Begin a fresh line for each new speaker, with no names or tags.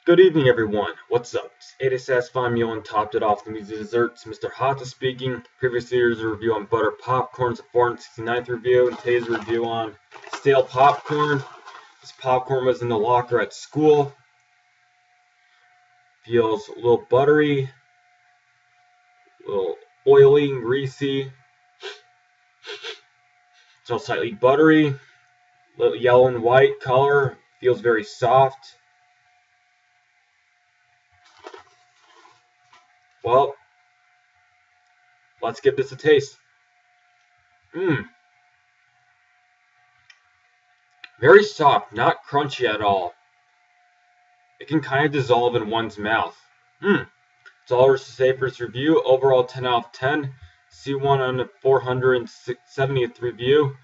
Good evening, everyone. What's up? It's Satisfying Meal and topped it off the music desserts. Mr. Hata speaking. Previous year's review on butter popcorn's a 469th review, and today's review on stale popcorn. This popcorn was in the locker at school. Feels a little buttery, a little oily and greasy. Smells slightly buttery, a little yellow and white color. Feels very soft. Well, let's give this a taste. Very soft, not crunchy at all. It can kind of dissolve in one's mouth. That's all to say for this review. Overall 10 out of 10. See one on the 470th review.